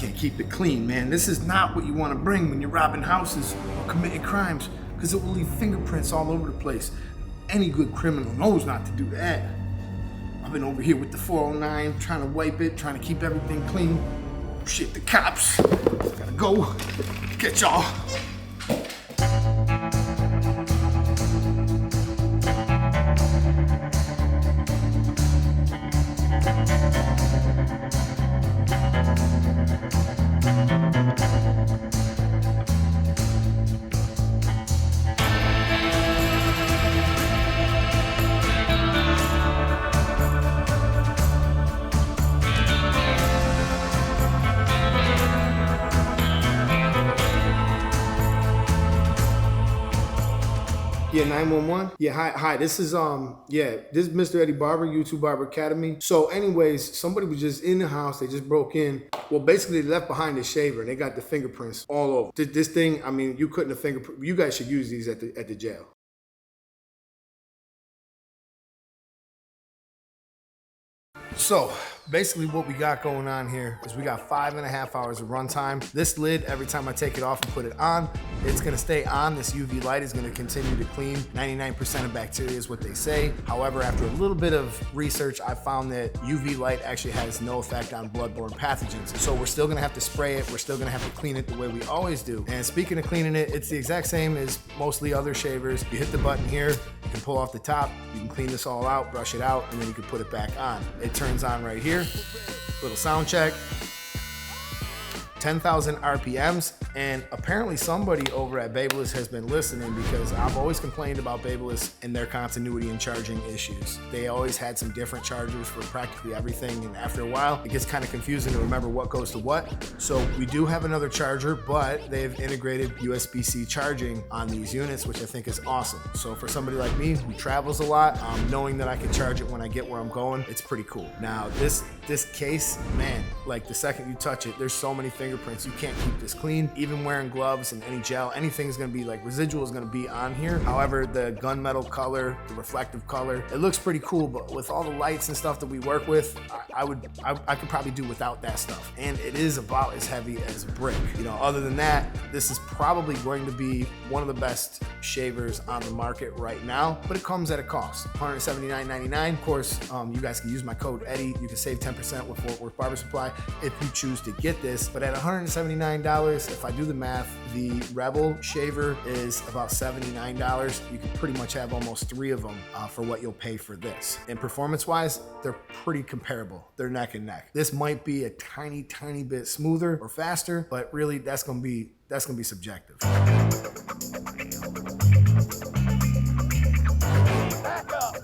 can't keep it clean, man. This is not what you want to bring when you're robbing houses or committing crimes, because it will leave fingerprints all over the place. Any good criminal knows not to do that. I've been over here with the 409, trying to wipe it, trying to keep everything clean. Shit, the cops. Gotta go get y'all. Yeah, 911. Yeah, hi. This is this is Mr. Eddie Barber, YouTube Barber Academy. So anyways, somebody was just in the house, they just broke in. Well, basically they left behind the shaver and they got the fingerprints all over. This thing, I mean, you couldn't have fingerprint. You guys should use these at the jail. So basically what we got going on here is we got 5.5 hours of runtime. This lid, every time I take it off and put it on, it's gonna stay on. This UV light is gonna continue to clean. 99% of bacteria is what they say. However, after a little bit of research, I found that UV light actually has no effect on bloodborne pathogens. So we're still gonna have to spray it. We're still gonna have to clean it the way we always do. And speaking of cleaning it, it's the exact same as mostly other shavers. You hit the button here, you can pull off the top, you can clean this all out, brush it out, and then you can put it back on. It turns on right here. Little sound check. 10,000 RPMs, and apparently somebody over at Babyliss has been listening, because I've always complained about Babyliss and their continuity and charging issues. They always had some different chargers for practically everything, and after a while it gets kind of confusing to remember what goes to what. So we do have another charger, but they've integrated USB-C charging on these units, which I think is awesome. So for somebody like me who travels a lot, knowing that I can charge it when I get where I'm going, it's pretty cool. Now this case, man, like the second you touch it, there's so many fingerprints. You can't keep this clean. Even wearing gloves and any gel, anything's gonna be like residual is gonna be on here. However, the gunmetal color, the reflective color, it looks pretty cool, but with all the lights and stuff that we work with, I could probably do without that stuff. And it is about as heavy as brick. You know, other than that, this is probably going to be one of the best shavers on the market right now, but it comes at a cost, $179.99. Of course, you guys can use my code Eddie. You can save 10% with Worth Barber Supply if you choose to get this. But at $179, if I do the math, the Rebel shaver is about $79. You can pretty much have almost 3 of them for what you'll pay for this. And performance-wise, they're pretty comparable. They're neck and neck. This might be a tiny bit smoother or faster, but really that's gonna be subjective. Back up.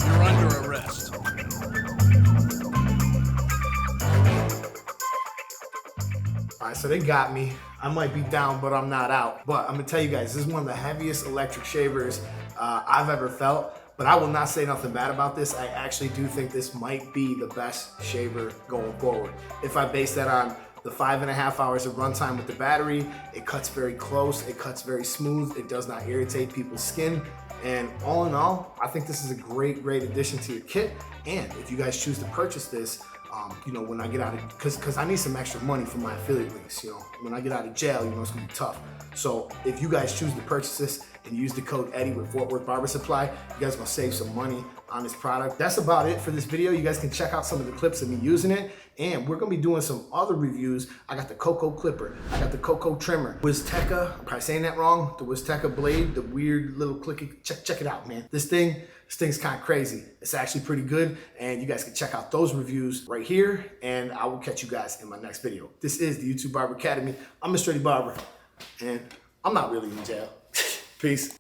You're under arrest. All right, so they got me. I might be down, but I'm not out. But I'm gonna tell you guys, this is one of the heaviest electric shavers I've ever felt. But I will not say nothing bad about this. I actually do think this might be the best shaver going forward. If I base that on the 5.5 hours of runtime with the battery, it cuts very close, it cuts very smooth, it does not irritate people's skin. And all in all, I think this is a great addition to your kit. And if you guys choose to purchase this, you know, when I get out of, cause I need some extra money for my affiliate links, you know, when I get out of jail, you know, it's gonna be tough. So if you guys choose to purchase this and use the code Eddie with Worth Barber Supply, you guys are gonna save some money on this product. That's about it for this video. You guys can check out some of the clips of me using it, and we're gonna be doing some other reviews. I got the Coco Clipper, I got the Coco Trimmer, Wizteca, I'm probably saying that wrong, the Wizteca blade, the weird little clicky, check it out, man. This thing's kind of crazy. It's actually pretty good, and you guys can check out those reviews right here, and I will catch you guys in my next video. This is the YouTube Barber Academy. I'm Mr. Eddie Barber, and I'm not really in jail. Peace.